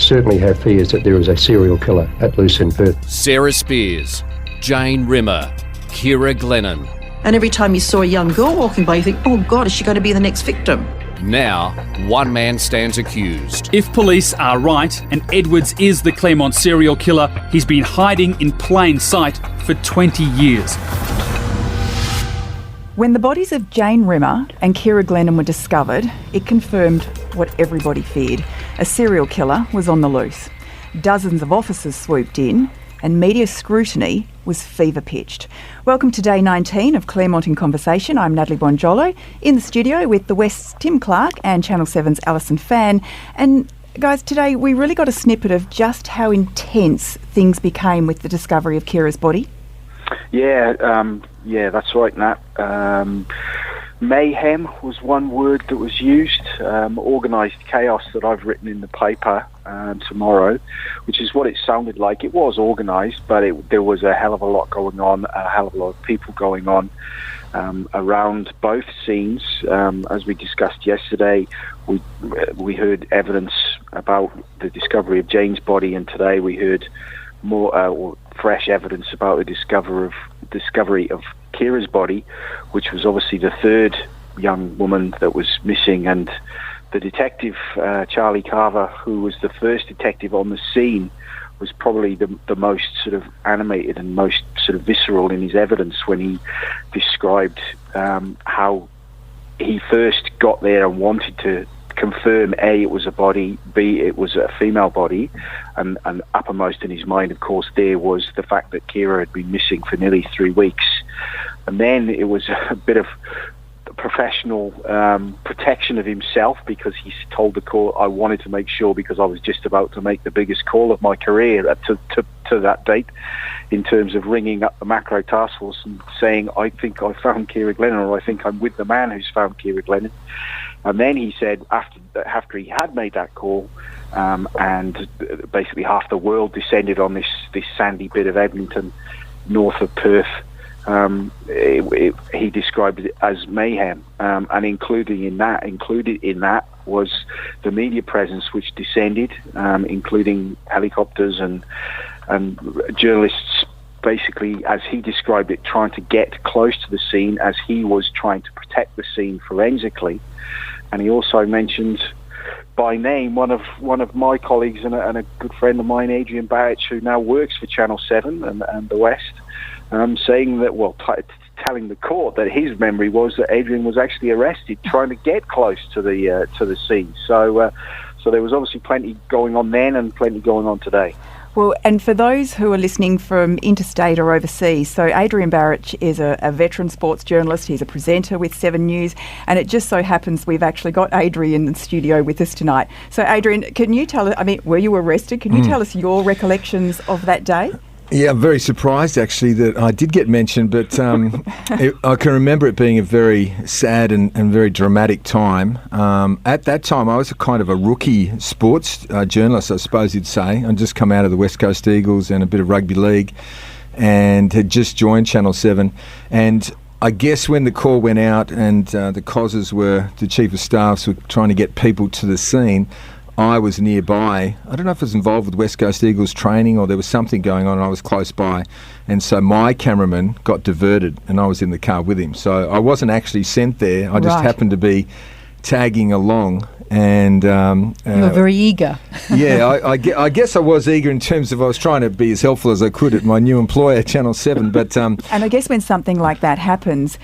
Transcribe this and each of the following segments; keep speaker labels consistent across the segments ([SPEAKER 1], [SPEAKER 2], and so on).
[SPEAKER 1] certainly have fears that there is a serial killer at loose in Perth.
[SPEAKER 2] Sarah Spears, Jane Rimmer, Ciara Glennon.
[SPEAKER 3] And every time you saw a young girl walking by, you think, oh God, is she going to be the next victim?
[SPEAKER 2] Now, one man stands accused.
[SPEAKER 4] If police are right and Edwards is the Claremont serial killer, he's been hiding in plain sight for 20 years.
[SPEAKER 5] When the bodies of Jane Rimmer and Ciara Glennon were discovered, it confirmed what everybody feared. A serial killer was on the loose. Dozens of officers swooped in and media scrutiny was fever-pitched. Welcome to Day 19 of Claremont in Conversation. I'm Natalie Bonjolo, in the studio with the West's Tim Clark and Channel 7's Alison Fan. And guys, today we really got a snippet of just how intense things became with the discovery of Ciara's body.
[SPEAKER 6] Yeah, that's right, Nat. Mayhem was one word that was used. Organised chaos that I've written in the paper tomorrow, which is what it sounded like. It was organised, but there was a hell of a lot going on, a hell of a lot of people going on around both scenes. As we discussed yesterday, we heard evidence about the discovery of Jane's body, and today we heard more fresh evidence about the discovery of Ciara's body, which was obviously the third young woman that was missing. And the detective, Charlie Carver, who was the first detective on the scene, was probably the most sort of animated and most sort of visceral in his evidence when he described how he first got there and wanted to confirm, A, it was a body, B, it was a female body, and uppermost in his mind, of course, there was the fact that Ciara had been missing for nearly 3 weeks. And then it was a bit of professional protection of himself, because he told the court, I wanted to make sure, because I was just about to make the biggest call of my career to that date, in terms of ringing up the macro task force and saying, I think I found Ciara Glennon, or I think I'm with the man who's found Ciara Glennon. And then he said, after he had made that call, and basically half the world descended on this sandy bit of Eglinton, north of Perth, he described it as mayhem, and included in that was the media presence, which descended, including helicopters and journalists, basically, as he described it, trying to get close to the scene as he was trying to protect the scene forensically. And he also mentioned by name one of my colleagues and a good friend of mine, Adrian Barich, who now works for Channel 7 and the West, saying that, telling the court that his memory was that Adrian was actually arrested trying to get close to the scene. So there was obviously plenty going on then and plenty going on today.
[SPEAKER 5] Well, and for those who are listening from interstate or overseas, so Adrian Barich is a veteran sports journalist. He's a presenter with 7 News, and it just so happens we've actually got Adrian in the studio with us tonight. So, Adrian, can you tell us, were you arrested? Can you tell us your recollections of that day?
[SPEAKER 7] Yeah, I'm very surprised, actually, that I did get mentioned, but I can remember it being a very sad and very dramatic time. At that time, I was a kind of a rookie sports journalist, I suppose you'd say. I'd just come out of the West Coast Eagles and a bit of rugby league, and had just joined Channel 7. And I guess when the call went out and the COSs the chief of staffs were trying to get people to the scene, I was nearby. I don't know if I was involved with West Coast Eagles training or there was something going on and I was close by. And so my cameraman got diverted and I was in the car with him. So I wasn't actually sent there. I just happened to be tagging along. And
[SPEAKER 8] you were very eager.
[SPEAKER 7] Yeah, I guess I was eager in terms of I was trying to be as helpful as I could at my new employer, Channel 7. But
[SPEAKER 5] and I guess when something like that happens,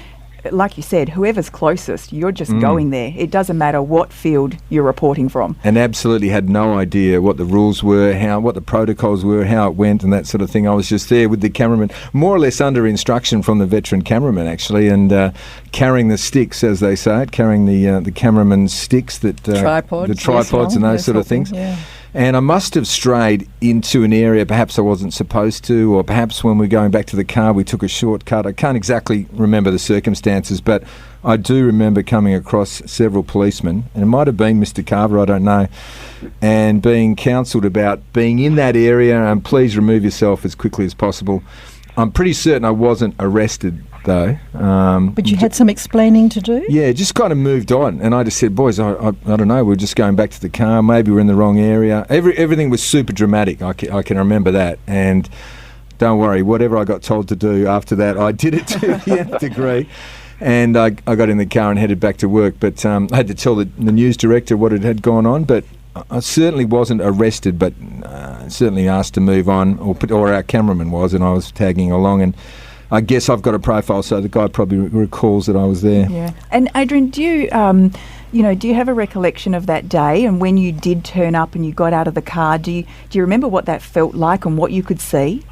[SPEAKER 5] like you said, whoever's closest, you're just going there. It doesn't matter what field you're reporting from.
[SPEAKER 7] And absolutely had no idea what the rules were, what the protocols were, how it went and that sort of thing. I was just there with the cameraman, more or less under instruction from the veteran cameraman, actually, and carrying the sticks, as they say it, carrying the cameraman's sticks, the tripods and those sort of things.
[SPEAKER 8] Yeah.
[SPEAKER 7] And I must have strayed into an area perhaps I wasn't supposed to, or perhaps when we were going back to the car we took a shortcut. I can't exactly remember the circumstances, but I do remember coming across several policemen, and it might have been Mr. Carver, I don't know, and being counselled about being in that area and please remove yourself as quickly as possible. I'm pretty certain I wasn't arrested though.
[SPEAKER 8] But you had some explaining to do?
[SPEAKER 7] Yeah, just kind of moved on. And I just said, boys, I don't know, we're just going back to the car. Maybe we're in the wrong area. Everything was super dramatic. I can remember that. And don't worry, whatever I got told to do after that, I did it to the nth degree. And I got in the car and headed back to work. But I had to tell the news director what had gone on. But I certainly wasn't arrested, but certainly asked to move on, or our cameraman was, and I was tagging along. And I guess I've got a profile, so the guy probably recalls that I was there.
[SPEAKER 5] Yeah. And Adrian, do you, do you have a recollection of that day and when you did turn up and you got out of the car? Do you remember what that felt like and what you could see?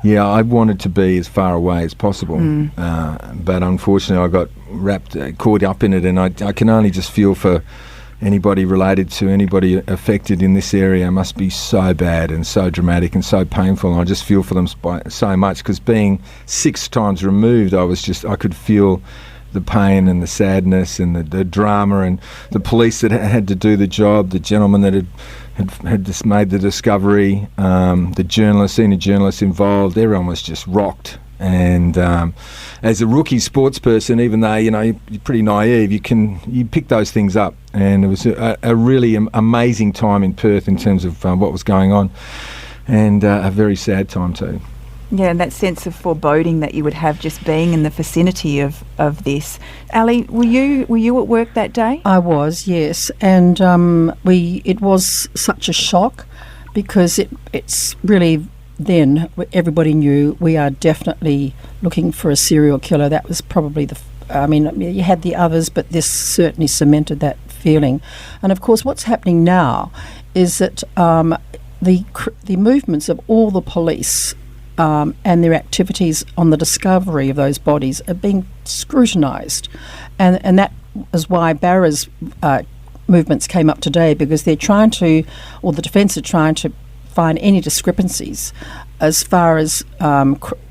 [SPEAKER 7] Yeah, I wanted to be as far away as possible, but unfortunately I got caught up in it, and I can only just feel for anybody related to anybody affected in this area. It must be so bad and so dramatic and so painful, and I just feel for them so much, because being 6 times removed, I could feel the pain and the sadness and the drama, and the police that had to do the job, the gentleman that had just made the discovery, the senior journalists involved, everyone was just rocked. And as a rookie sports person, even though you're pretty naive, you pick those things up. And it was a really amazing time in Perth in terms of what was going on, and a very sad time too.
[SPEAKER 5] Yeah, and that sense of foreboding that you would have just being in the vicinity of this. Ali, were you at work that day?
[SPEAKER 8] I was, yes, and it was such a shock, because it's really. Then everybody knew we are definitely looking for a serial killer. That was probably you had the others, but this certainly cemented that feeling. And of course, what's happening now is that the movements of all the police and their activities on the discovery of those bodies are being scrutinised, and that is why Barra's movements came up today, because they're trying to, or the defence are trying to, find any discrepancies as far as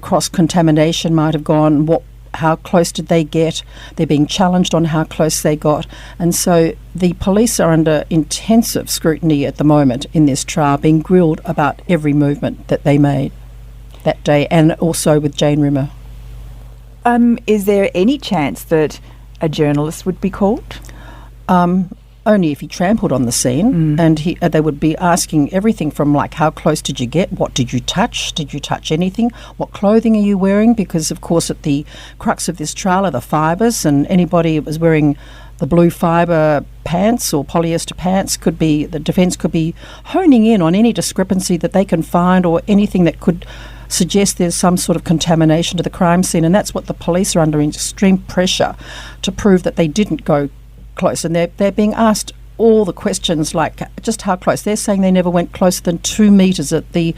[SPEAKER 8] cross-contamination might have gone, how close did they get. They're being challenged on how close they got, and so the police are under intensive scrutiny at the moment in this trial, being grilled about every movement that they made that day, and also with Jane Rimmer.
[SPEAKER 5] Is there any chance that a journalist would be called?
[SPEAKER 8] Only if he trampled on the scene, and they would be asking everything from, like, how close did you get? What did you touch? Did you touch anything? What clothing are you wearing? Because, of course, at the crux of this trial are the fibres, and anybody that was wearing the blue fibre pants or polyester pants the defence could be honing in on any discrepancy that they can find, or anything that could suggest there's some sort of contamination to the crime scene. And that's what the police are under extreme pressure to prove that they didn't go close, and they're being asked all the questions, like just how close. They're saying they never went closer than 2 metres at the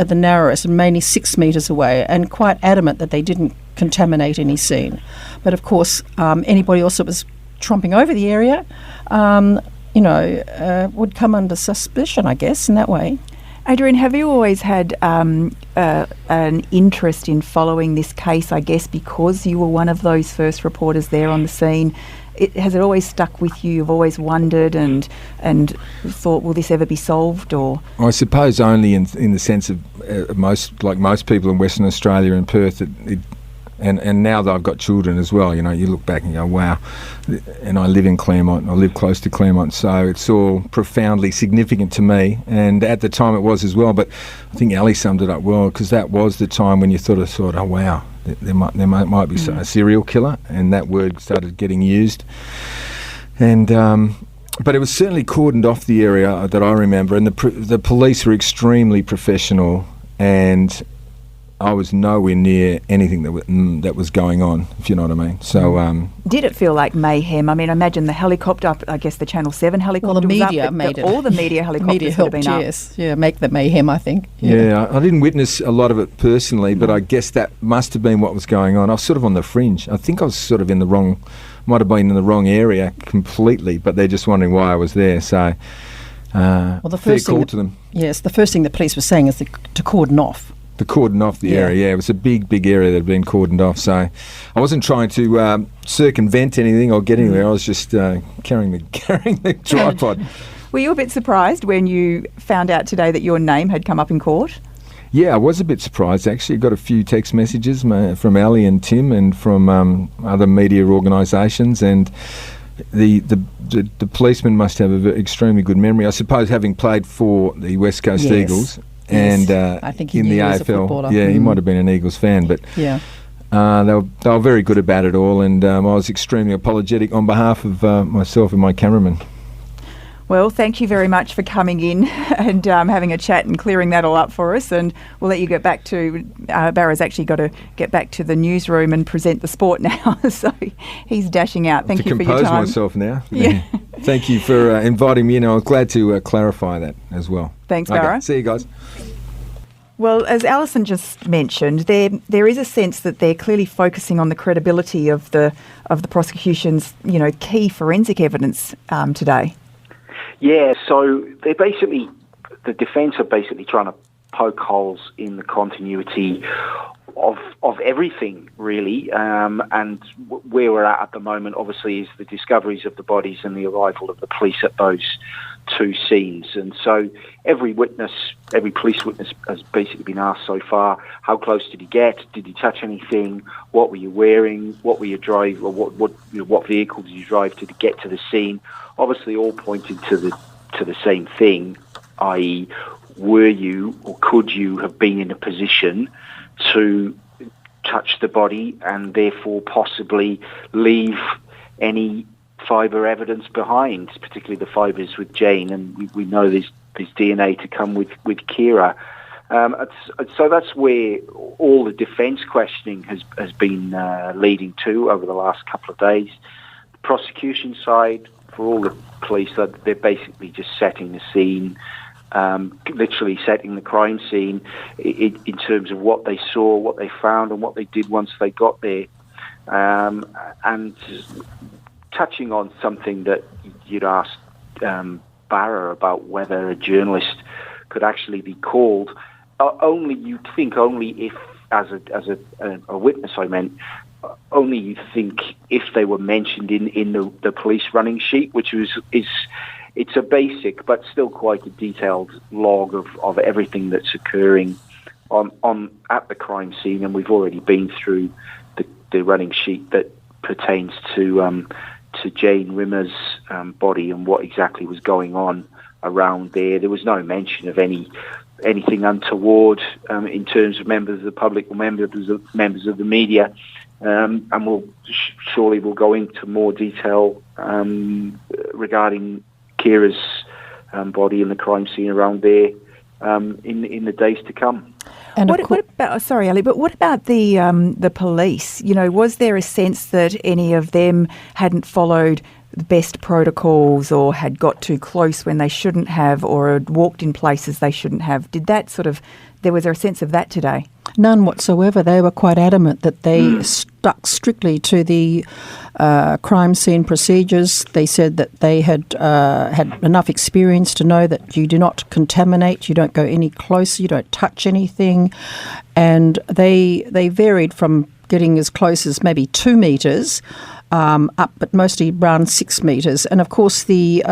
[SPEAKER 8] narrowest, and mainly 6 metres away, and quite adamant that they didn't contaminate any scene. But of course, anybody else that was tromping over the area, would come under suspicion, I guess, in that way.
[SPEAKER 5] Adrian, have you always had an interest in following this case, I guess, because you were one of those first reporters there on the scene? Has it always stuck with you? You've always wondered and thought, will this ever be solved? Or
[SPEAKER 7] I suppose only in the sense of most people in Western Australia and Perth, and now that I've got children as well, you look back and go, wow. And I live in Claremont, I live close to Claremont, so it's all profoundly significant to me, and at the time it was as well. But I think Ali summed it up well, because that was the time when you thought, oh wow, there might be a serial killer, and that word started getting used. And but it was certainly cordoned off the area that I remember, and the police were extremely professional, and I was nowhere near anything that was going on, if you know what I mean. So,
[SPEAKER 5] did it feel like mayhem? I mean, imagine the helicopter, I guess the Channel 7 helicopter.
[SPEAKER 8] Well, the
[SPEAKER 5] was
[SPEAKER 8] media
[SPEAKER 5] up,
[SPEAKER 8] made it.
[SPEAKER 5] All the media helicopters
[SPEAKER 8] media helped,
[SPEAKER 5] would have been
[SPEAKER 8] yes. Yeah, make the mayhem, I think.
[SPEAKER 7] Yeah, I didn't witness a lot of it personally, but I guess that must have been what was going on. I was sort of on the fringe. I think I was sort of might have been in the wrong area completely, but they're just wondering why I was there. So,
[SPEAKER 8] the first
[SPEAKER 7] fair call to them.
[SPEAKER 8] Yes, the first thing the police were saying is to cordon off.
[SPEAKER 7] To cordon off the area, yeah. It was a big area that had been cordoned off. So I wasn't trying to circumvent anything or get anywhere. I was just carrying the tripod.
[SPEAKER 5] Were you a bit surprised when you found out today that your name had come up in court?
[SPEAKER 7] Yeah, I was a bit surprised actually. Got a few text messages from Ali and Tim and from other media organisations, and the policeman must have an extremely good memory. I suppose, having played for the West Coast
[SPEAKER 8] Yes.
[SPEAKER 7] Eagles
[SPEAKER 8] Yes.
[SPEAKER 7] and
[SPEAKER 8] I think he
[SPEAKER 7] in
[SPEAKER 8] knew
[SPEAKER 7] the
[SPEAKER 8] he was a
[SPEAKER 7] AFL.
[SPEAKER 8] footballer.
[SPEAKER 7] Yeah, he might have been an Eagles fan, but
[SPEAKER 8] Yeah.
[SPEAKER 7] they were very good about it all, and I was extremely apologetic on behalf of myself and my cameraman.
[SPEAKER 5] Well, thank you very much for coming in and having a chat and clearing that all up for us. And we'll let you get back to... Barra's actually got to get back to the newsroom and present the sport now, so he's dashing out. Thank you for your time.
[SPEAKER 7] To compose myself now.
[SPEAKER 5] Yeah.
[SPEAKER 7] Thank you for inviting me in. I was glad to clarify that as well.
[SPEAKER 5] Thanks, Barra.
[SPEAKER 7] Okay, see you guys.
[SPEAKER 5] Well, as Alison just mentioned, there is a sense that they're clearly focusing on the credibility of the prosecution's, key forensic evidence today.
[SPEAKER 6] Yeah, so the defence are basically trying to poke holes in the continuity of everything, really. And where we're at the moment, obviously, is the discoveries of the bodies and the arrival of the police at those two scenes. And so every police witness has basically been asked so far, how close did he get? Did he touch anything? What were you wearing? What were you driving? Or what vehicle did you drive to get to the scene? Obviously, all pointing to the same thing, i.e., were you or could you have been in a position to touch the body and therefore possibly leave any fibre evidence behind, particularly the fibres with Jane, and we know there's DNA to come with Ciara. So that's where all the defence questioning has been leading to over the last couple of days. The prosecution side, for all the police, they're basically just setting the scene, literally setting the crime scene in terms of what they saw, what they found, and what they did once they got there. And touching on something that you'd asked Barra about whether a journalist could actually be called, only if, as a witness, I meant, only you think if they were mentioned in the police running sheet, which it's a basic but still quite a detailed log of everything that's occurring at the crime scene, and we've already been through the running sheet that pertains to Jane Rimmer's body and what exactly was going on around there. There was no mention of anything untoward in terms of members of the public or members of the media. And we'll go into more detail regarding Ciara's body and the crime scene around there in the days to come.
[SPEAKER 5] And what about? Sorry, Ali, but what about the police? Was there a sense that any of them hadn't followed the best protocols, or had got too close when they shouldn't have, or had walked in places they shouldn't have? Was there a sense of that today?
[SPEAKER 8] None whatsoever. They were quite adamant that they stuck strictly to the crime scene procedures. They said that they had enough experience to know that you do not contaminate, you don't go any closer, you don't touch anything. And they varied from getting as close as maybe 2 metres up, but mostly around 6 metres. And of course the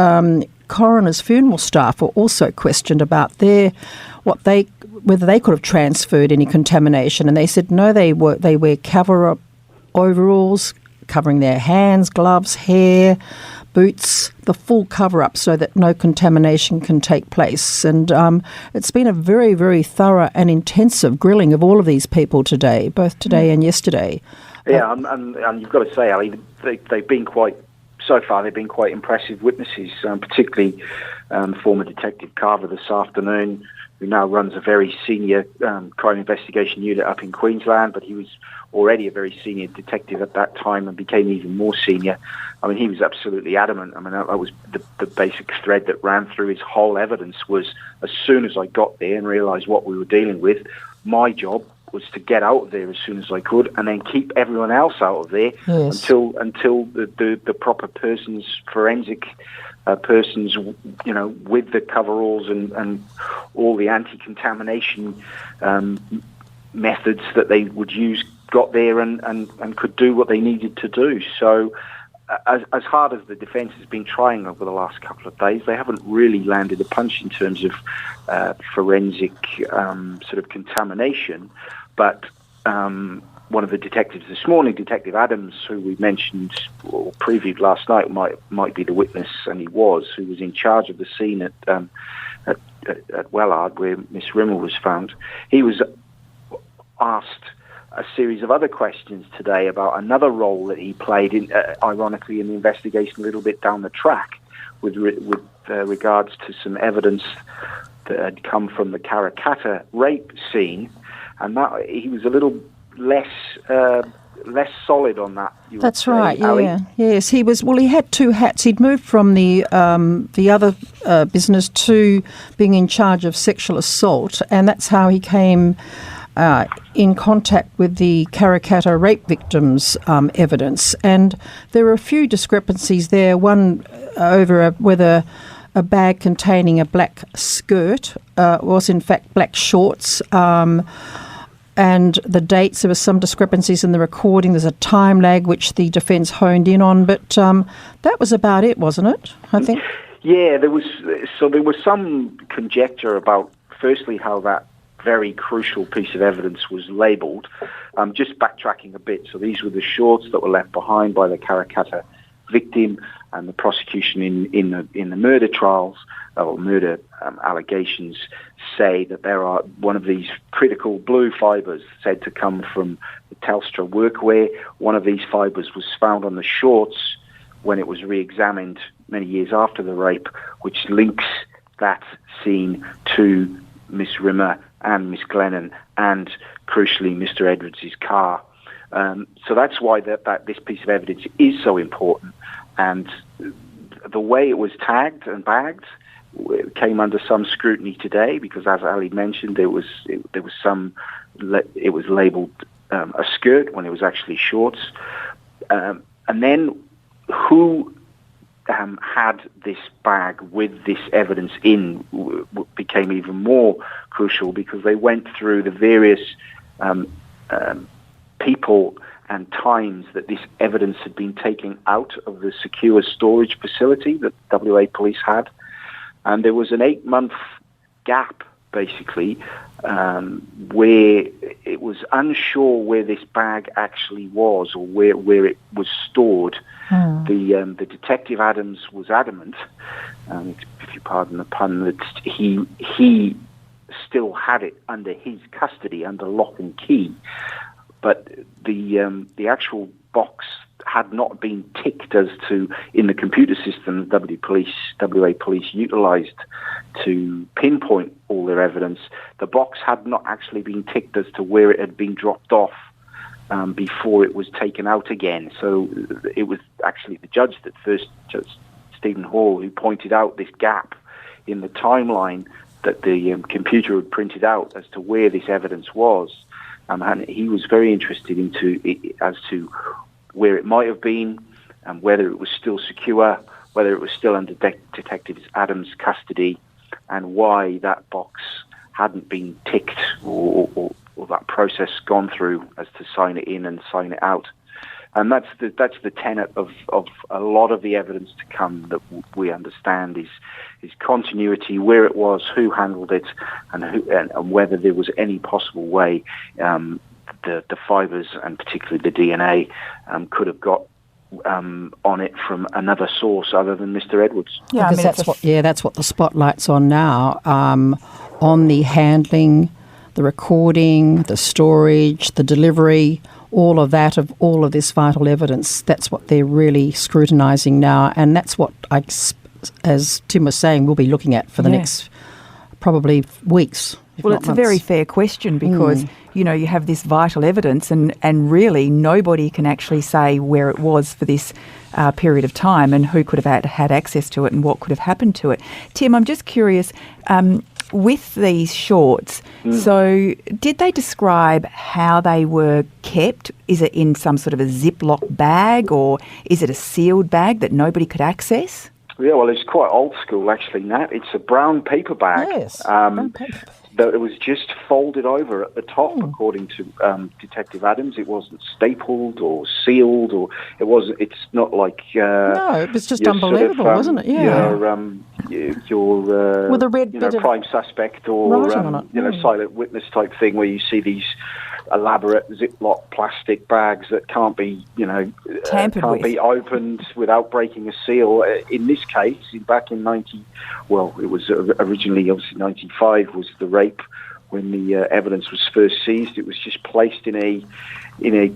[SPEAKER 8] coroner's funeral staff were also questioned about whether they could have transferred any contamination, and they said no, they wear cover-up overalls covering their hands, gloves, hair, boots, the full cover-up so that no contamination can take place. And it's been a very, very thorough and intensive grilling of all of these people today, both today and yesterday.
[SPEAKER 6] Yeah, and you've got to say, Ali, they've been quite impressive witnesses, particularly former Detective Carver this afternoon, who now runs a very senior crime investigation unit up in Queensland, but he was already a very senior detective at that time and became even more senior. I mean, he was absolutely adamant. I mean, that was the basic thread that ran through his whole evidence was, as soon as I got there and realised what we were dealing with, my job was to get out of there as soon as I could and then keep everyone else out of there until the proper forensic persons, with the coveralls and all the anti-contamination methods that they would use, got there and could do what they needed to do. So as hard as the defence has been trying over the last couple of days, they haven't really landed a punch in terms of forensic sort of contamination. But one of the detectives this morning, Detective Adams, who we mentioned or previewed last night, might be the witness, and he was, who was in charge of the scene at Wellard, where Miss Rimmer was found. He was asked a series of other questions today about another role that he played, ironically, in the investigation a little bit down the track with regards to some evidence that had come from the Karrakatta rape scene, and that he was a little less solid on that.
[SPEAKER 8] That's right. Yeah. Yes, he was. Well, he had two hats. He'd moved from the other business to being in charge of sexual assault, and that's how he came in contact with the Karrakatta rape victims' evidence. And there were a few discrepancies there. One over whether a bag containing a black skirt was in fact black shorts. And the dates, there were some discrepancies in the recording. There's a time lag which the defence honed in on, but that was about it, wasn't it, I think?
[SPEAKER 6] Yeah, there was some conjecture about, firstly, how that very crucial piece of evidence was labelled. Just backtracking a bit, so these were the shorts that were left behind by the Karrakatta victim, and the prosecution in the murder trials, or murder allegations, say that there are one of these critical blue fibres said to come from the Telstra workwear. One of these fibres was found on the shorts when it was re-examined many years after the rape, which links that scene to Miss Rimmer and Miss Glennon and, crucially, Mr. Edwards' car. So that's why that this piece of evidence is so important. And the way it was tagged and bagged came under some scrutiny today because, as Ali mentioned, it was labelled a skirt when it was actually shorts. And then who had this bag with this evidence in became even more crucial because they went through the various people and times that this evidence had been taken out of the secure storage facility that WA Police had. And there was an 8-month gap, basically, where it was unsure where this bag actually was or where it was stored. The Detective Adams was adamant, if you pardon the pun, that he still had it under his custody, under lock and key. But the actual box had not been ticked as to, in the computer system WA Police utilised to pinpoint all their evidence, the box had not actually been ticked as to where it had been dropped off before it was taken out again. So it was actually the judge that first, Judge Stephen Hall, who pointed out this gap in the timeline that the computer had printed out as to where this evidence was. And he was very interested as to where it might have been and whether it was still secure, whether it was still under Detective Adams' custody, and why that box hadn't been ticked or that process gone through as to sign it in and sign it out. And that's the tenet of a lot of the evidence to come that we understand is continuity, where it was, who handled it, and whether there was any possible way the fibres and particularly the DNA could have got on it from another source other than Mr. Edwards.
[SPEAKER 8] Yeah, because that's what the spotlight's on now, on the handling, the recording, the storage, the delivery, all of that, of all of this vital evidence. That's what they're really scrutinising now, and that's what, as Tim was saying, we'll be looking at for the next probably weeks.
[SPEAKER 5] Well, it's
[SPEAKER 8] months.
[SPEAKER 5] A very fair question because, you know, you have this vital evidence and really nobody can actually say where it was for this period of time and who could have had access to it and what could have happened to it. Tim, I'm just curious, with these shorts, so did they describe how they were kept? Is it in some sort of a Ziploc bag or is it a sealed bag that nobody could access?
[SPEAKER 6] Yeah, well, it's quite old school, actually, Nat. It's a brown paper bag.
[SPEAKER 8] Yes, brown paper.
[SPEAKER 6] that it was just folded over at the top, according to Detective Adams. It wasn't stapled or sealed, or it wasn't. It's not like
[SPEAKER 8] No, it was just unbelievable, wasn't it? Yeah.
[SPEAKER 6] Your
[SPEAKER 8] With a red bit of
[SPEAKER 6] prime suspect or
[SPEAKER 8] writing on it.
[SPEAKER 6] silent witness type thing, where you see these elaborate Ziploc plastic bags that can't be
[SPEAKER 5] Tampered with.
[SPEAKER 6] be opened without breaking a seal. In this case, back in it was originally obviously 95 was the rape when the evidence was first seized. It was just placed in a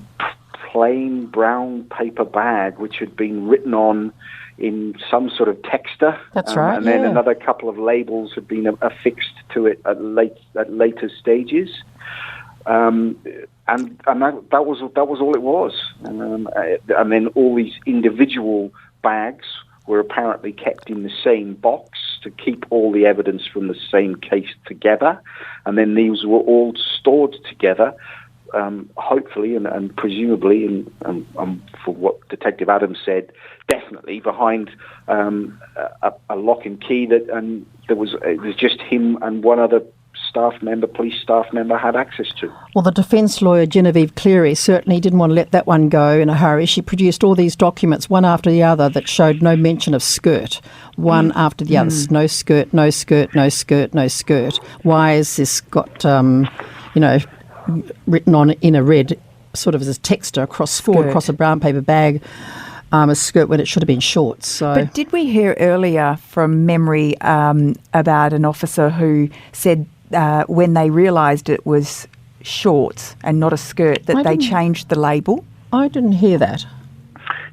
[SPEAKER 6] plain brown paper bag which had been written on in some sort of texter.
[SPEAKER 8] That's right.
[SPEAKER 6] And then another couple of labels had been affixed to it at later stages. And that was all it was. And then all these individual bags were apparently kept in the same box to keep all the evidence from the same case together. And then these were all stored together, hopefully and presumably, and for what Detective Adams said, definitely behind a lock and key it was just him and one other police staff member had access to.
[SPEAKER 8] Well, the defence lawyer, Genevieve Cleary, certainly didn't want to let that one go in a hurry. She produced all these documents, one after the other, that showed no mention of skirt, one after the other. No skirt, no skirt, no skirt, no skirt. Why has this got, written on in a red, sort of as a texter across a brown paper bag, a skirt when it should have been shorts. So.
[SPEAKER 5] But did we hear earlier from memory about an officer who said when they realised it was shorts and not a skirt, that they changed the label?
[SPEAKER 8] I didn't hear that.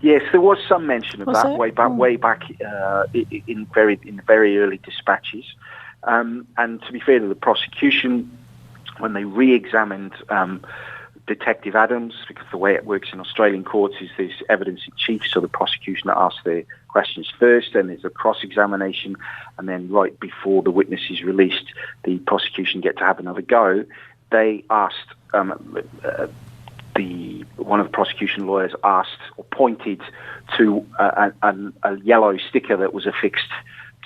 [SPEAKER 6] Yes, there was some mention of that way back in very early dispatches. And to be fair to the prosecution, when they re-examined Detective Adams, because the way it works in Australian courts is there's evidence in chief, so the prosecution asks their questions first, then there's a cross-examination, and then right before the witness is released, the prosecution get to have another go. They asked, one of the prosecution lawyers asked or pointed to a yellow sticker that was affixed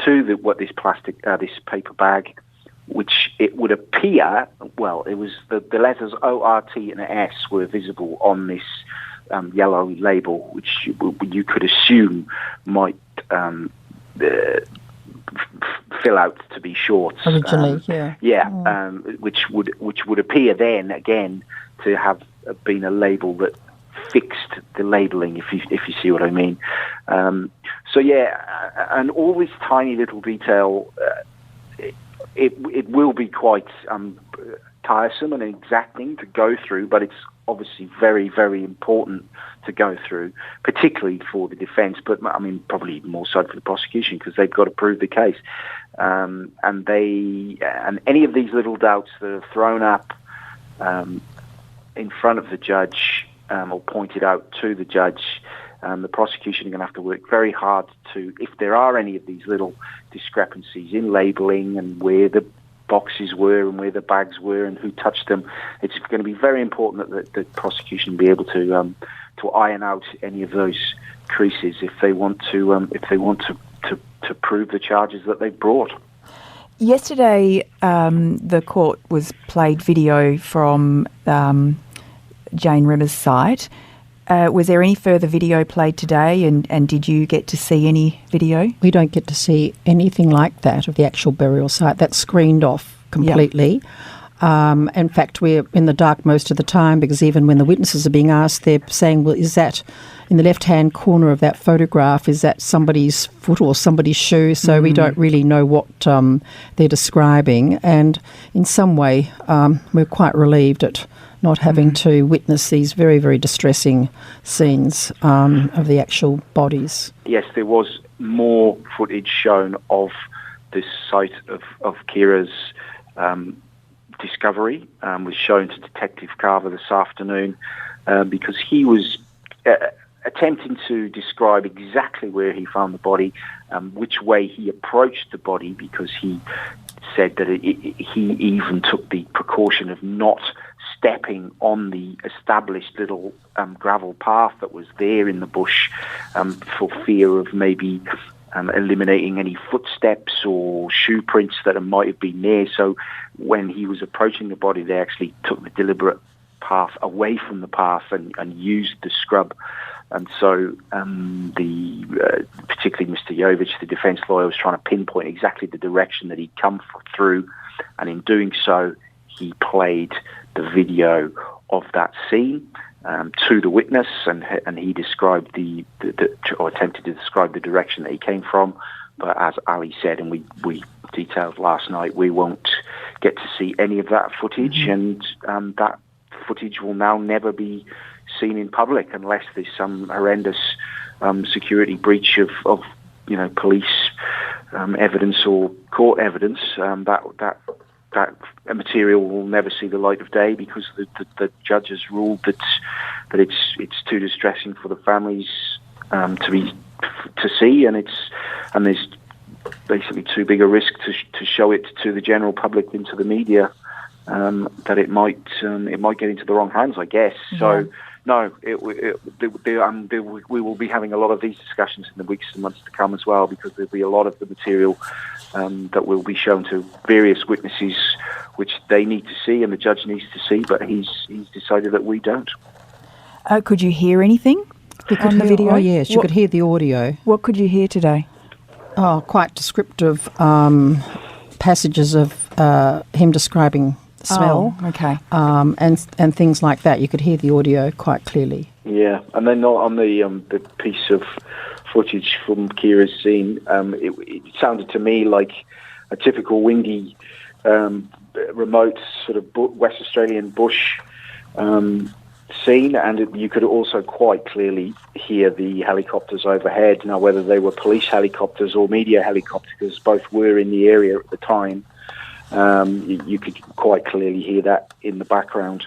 [SPEAKER 6] to this paper bag, which it would appear, it was the letters O-R-T and S were visible on this yellow label, which you could assume might fill out to be shorts.
[SPEAKER 8] Originally,
[SPEAKER 6] which would appear then again to have been a label that fixed the labelling, if you see what I mean. And all this tiny little detail. It will be quite tiresome and exacting to go through, but it's obviously very, very important to go through, particularly for the defence, but I mean probably more so for the prosecution, because they've got to prove the case. And any of these little doubts that are thrown up in front of the judge or pointed out to the judge, the prosecution are going to have to work very hard to, if there are any of these little discrepancies in labelling and where the boxes were and where the bags were and who touched them, it's going to be very important that the prosecution be able to iron out any of those creases if they want to prove the charges that they've brought.
[SPEAKER 5] Yesterday, the court was played video from Jane Rimmer's site. Was there any further video played today, and did you get to see any video?
[SPEAKER 8] We don't get to see anything like that of the actual burial site. That's screened off completely. Yep. In fact, we're in the dark most of the time, because even when the witnesses are being asked, they're saying, well, is that in the left-hand corner of that photograph, is that somebody's foot or somebody's shoe? So we don't really know what they're describing. And in some way, we're quite relieved at not having to witness these very, very distressing scenes of the actual bodies. Yes,
[SPEAKER 6] there was more footage shown of this site of Ciara's discovery, was shown to Detective Carver this afternoon, because he was attempting to describe exactly where he found the body, which way he approached the body, because he said that he even took the precaution of not stepping on the established little gravel path that was there in the bush for fear of maybe eliminating any footsteps or shoe prints that might have been there. So when he was approaching the body, they actually took the deliberate path away from the path and used the scrub. And so particularly Mr. Jovich, the defence lawyer, was trying to pinpoint exactly the direction that he'd come through. And in doing so, he played the video of that scene to the witness, and he described or attempted to describe the direction that he came from. But as Ali said, and we detailed last night, we won't get to see any of that footage, and that footage will now never be seen in public unless there's some horrendous security breach of police evidence or court evidence. That material will never see the light of day because the judge has ruled that it's too distressing for the families to see, and there's basically too big a risk to show it to the general public and to the media, that it might get into the wrong hands, I guess. Yeah. So no, we will be having a lot of these discussions in the weeks and months to come as well, because there'll be a lot of the material that will be shown to various witnesses, which they need to see and the judge needs to see, but he's decided that we don't.
[SPEAKER 5] Could you hear anything on the video?
[SPEAKER 8] Oh yes, you could hear the audio.
[SPEAKER 5] What could you hear today?
[SPEAKER 8] Oh, quite descriptive passages of him describing smell.
[SPEAKER 5] Oh, okay.
[SPEAKER 8] And things like that. You could hear the audio quite clearly.
[SPEAKER 6] Yeah, and then on the piece of footage from Ciara's scene, it sounded to me like a typical windy, remote sort of West Australian bush scene, and you could also quite clearly hear the helicopters overhead. Now, whether they were police helicopters or media helicopters, both were in the area at the time. You could quite clearly hear that in the background.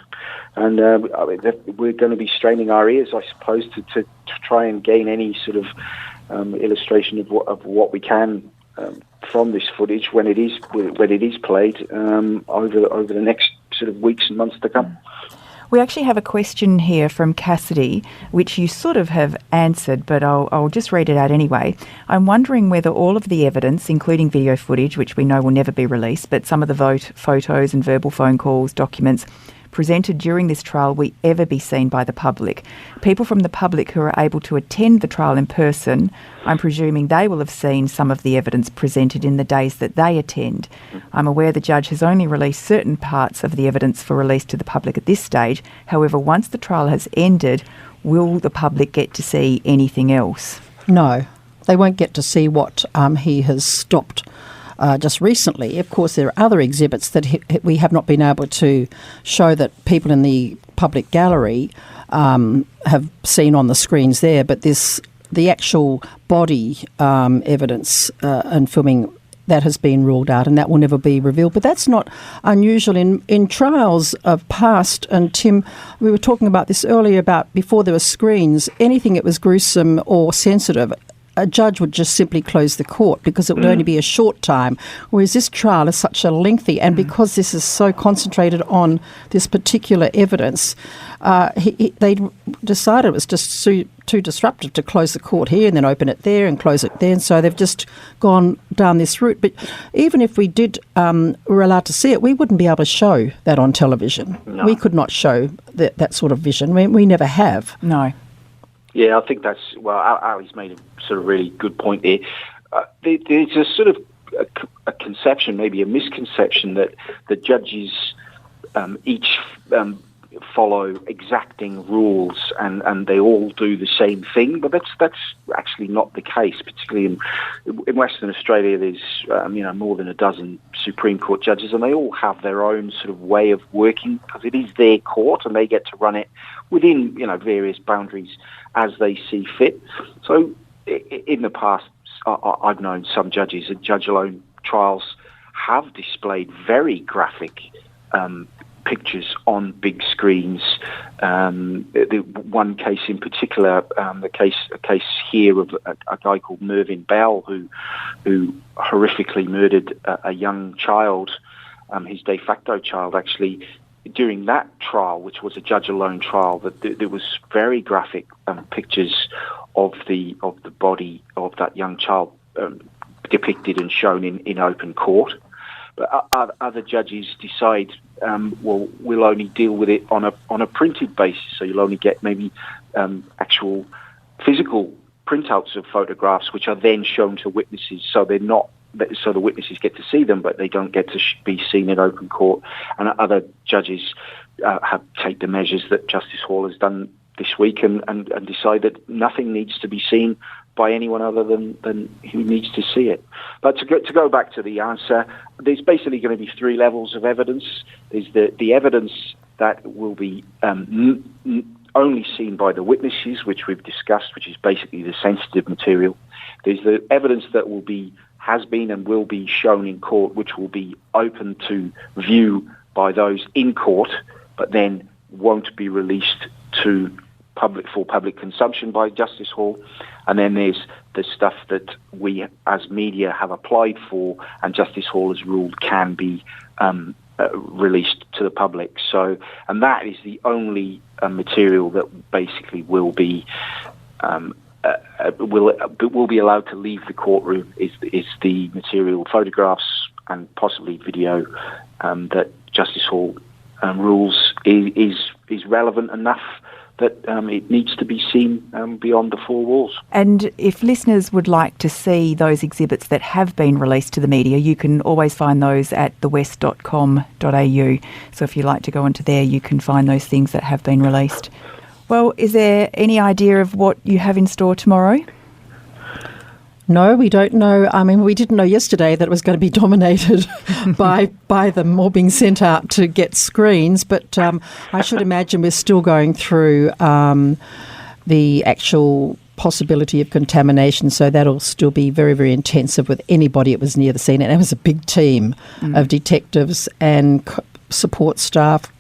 [SPEAKER 6] And we're going to be straining our ears, I suppose, to try and gain any sort of illustration of what we can from this footage when it is played over the next sort of weeks and months to come.
[SPEAKER 5] We actually have a question here from Cassidy, which you sort of have answered, but I'll just read it out anyway. I'm wondering whether all of the evidence, including video footage, which we know will never be released, but some of the photos and verbal phone calls, documents presented during this trial will ever be seen by the public. People from the public who are able to attend the trial in person, I'm presuming they will have seen some of the evidence presented in the days that they attend. I'm aware the judge has only released certain parts of the evidence for release to the public at this stage. However, once the trial has ended, will the public get to see anything else?
[SPEAKER 8] No, they won't get to see what he has stopped just recently. Of course, there are other exhibits that we have not been able to show that people in the public gallery have seen on the screens there, but the actual body evidence and filming, that has been ruled out and that will never be revealed. But that's not unusual in trials of past. And Tim, we were talking about this earlier, about before there were screens, anything that was gruesome or sensitive, a judge would just simply close the court because it would only be a short time, whereas this trial is such a lengthy, and because this is so concentrated on this particular evidence, they decided it was just too disruptive to close the court here and then open it there and close it there, and so they've just gone down this route. But even if we were allowed to see it, we wouldn't be able to show that on television. No. We could not show that sort of vision. We never have.
[SPEAKER 5] No.
[SPEAKER 6] Yeah, I think Ali's made a sort of really good point there. There's a sort of a conception, maybe a misconception, that the judges each follow exacting rules and they all do the same thing, but that's actually not the case. Particularly in Western Australia, there's more than a dozen Supreme Court judges, and they all have their own sort of way of working because it is their court and they get to run it within various boundaries as they see fit. So in the past, I've known some judges at judge-alone trials have displayed very graphic pictures on big screens. The one case in particular, a case here of a guy called Mervyn Bell who horrifically murdered a young child, his de facto child actually. During that trial, which was a judge-alone trial, that there was very graphic pictures of the body of that young child depicted and shown in open court. But other judges decide, well, we'll only deal with it on a printed basis. So you'll only get maybe actual physical printouts of photographs, which are then shown to witnesses. So they're not. So the witnesses get to see them, but they don't get to be seen in open court. And other judges take the measures that Justice Hall has done this week and decide that nothing needs to be seen by anyone other than who needs to see it. But to go back to the answer, there's basically going to be three levels of evidence. There's the evidence that will be only seen by the witnesses, which we've discussed, which is basically the sensitive material. There's the evidence that has been and will be shown in court, which will be open to view by those in court, but then won't be released to public consumption by Justice Hall. And then there's the stuff that we as media have applied for and Justice Hall has ruled can be released to the public. So, and that is the only material that basically will be allowed to leave the courtroom is the material, photographs and possibly video that Justice Hall rules is relevant enough that it needs to be seen beyond the four walls.
[SPEAKER 5] And if listeners would like to see those exhibits that have been released to the media, you can always find those at thewest.com.au. So if you like to go onto there, you can find those things that have been released. Well, is there any idea of what you have in store tomorrow?
[SPEAKER 8] No, we don't know. I mean, we didn't know yesterday that it was going to be dominated by them all being sent out to get screens, but I should imagine we're still going through the actual possibility of contamination, so that'll still be very, very intensive with anybody that was near the scene. And it was a big team of detectives and support staff,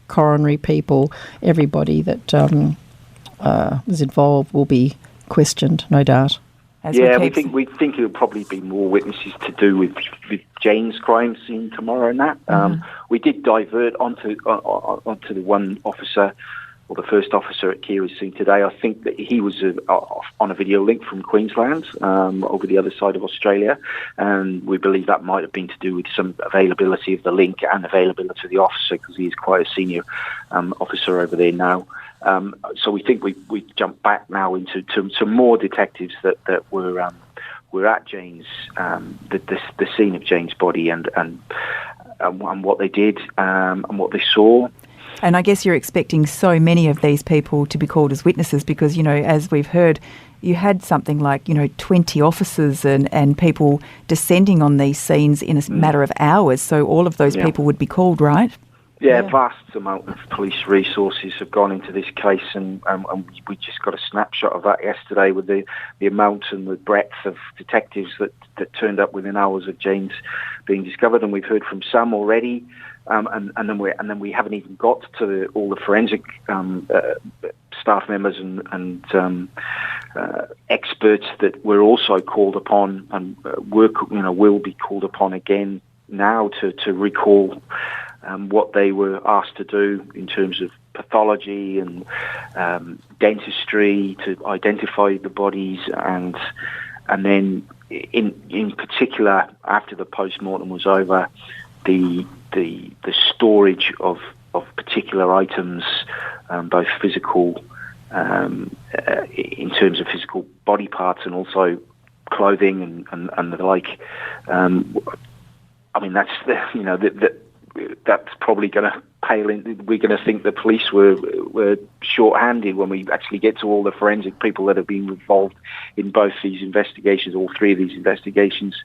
[SPEAKER 8] coronary people, everybody that was involved will be questioned, no doubt.
[SPEAKER 6] We think it'll probably be more witnesses to do with Jane's crime scene tomorrow and that. We did divert onto the one officer, or the first officer at Ciara's scene today. I think that he was on a video link from Queensland over the other side of Australia, and we believe that might have been to do with some availability of the link and availability of the officer, because he is quite a senior officer over there now. So we think we jump back now into some more detectives that were at Jane's the scene of Jane's body and what they did and what they saw.
[SPEAKER 5] And I guess you're expecting so many of these people to be called as witnesses because, you know, as we've heard, you had something like, 20 officers and people descending on these scenes in a matter of hours. So all of those people would be called, right?
[SPEAKER 6] Yeah, vast amount of police resources have gone into this case, and we just got a snapshot of that yesterday with the amount and the breadth of detectives that turned up within hours of Jane's being discovered, and we've heard from some already, and then we haven't even got to all the forensic staff members and experts that were also called upon and will be called upon again now to recall what they were asked to do in terms of pathology and dentistry to identify the bodies, and then in particular after the post-mortem was over, the storage of particular items, both physical in terms of physical body parts and also clothing and the like. I mean, that's that's probably going to pale in. We're going to think the police were short-handed when we actually get to all the forensic people that have been involved in both these investigations, all three of these investigations,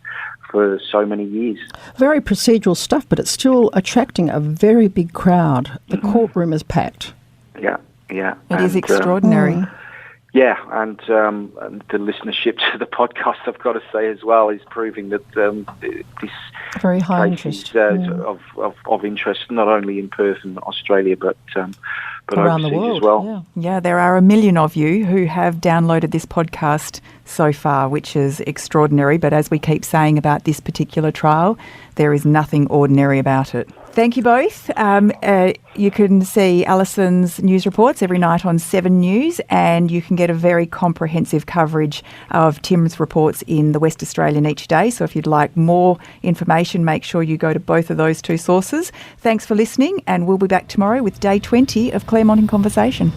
[SPEAKER 6] for so many years. Very
[SPEAKER 8] procedural stuff, but it's still attracting a very big crowd. The courtroom is packed.
[SPEAKER 6] Yeah.
[SPEAKER 5] It is extraordinary.
[SPEAKER 6] Yeah, and the listenership to the podcast, I've got to say as well, is proving that this
[SPEAKER 8] very high interest
[SPEAKER 6] is of interest not only in Perth and Australia, but
[SPEAKER 8] around the world
[SPEAKER 6] as well.
[SPEAKER 5] Yeah, there are 1 million of you who have downloaded this podcast so far, which is extraordinary. But as we keep saying about this particular trial, there is nothing ordinary about it. Thank you both. You can see Alison's news reports every night on 7 News, and you can get a very comprehensive coverage of Tim's reports in the West Australian each day. So if you'd like more information, make sure you go to both of those two sources. Thanks for listening, and we'll be back tomorrow with day 20 of Claremont in Conversation.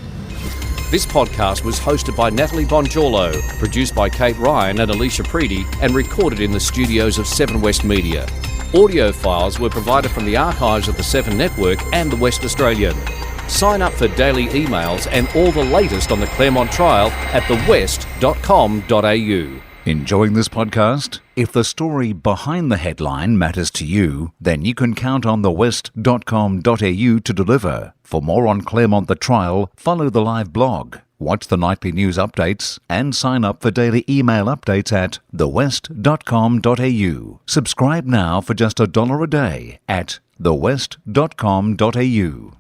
[SPEAKER 2] This podcast was hosted by Natalie Bongiorlo, produced by Kate Ryan and Alicia Preedy, and recorded in the studios of 7 West Media. Audio files were provided from the archives of the 7 Network and the West Australian. Sign up for daily emails and all the latest on the Claremont trial at thewest.com.au.
[SPEAKER 9] Enjoying this podcast? If the story behind the headline matters to you, then you can count on thewest.com.au to deliver. For more on Claremont the Trial, follow the live blog, watch the nightly news updates, and sign up for daily email updates at thewest.com.au. Subscribe now for just $1 a day at thewest.com.au.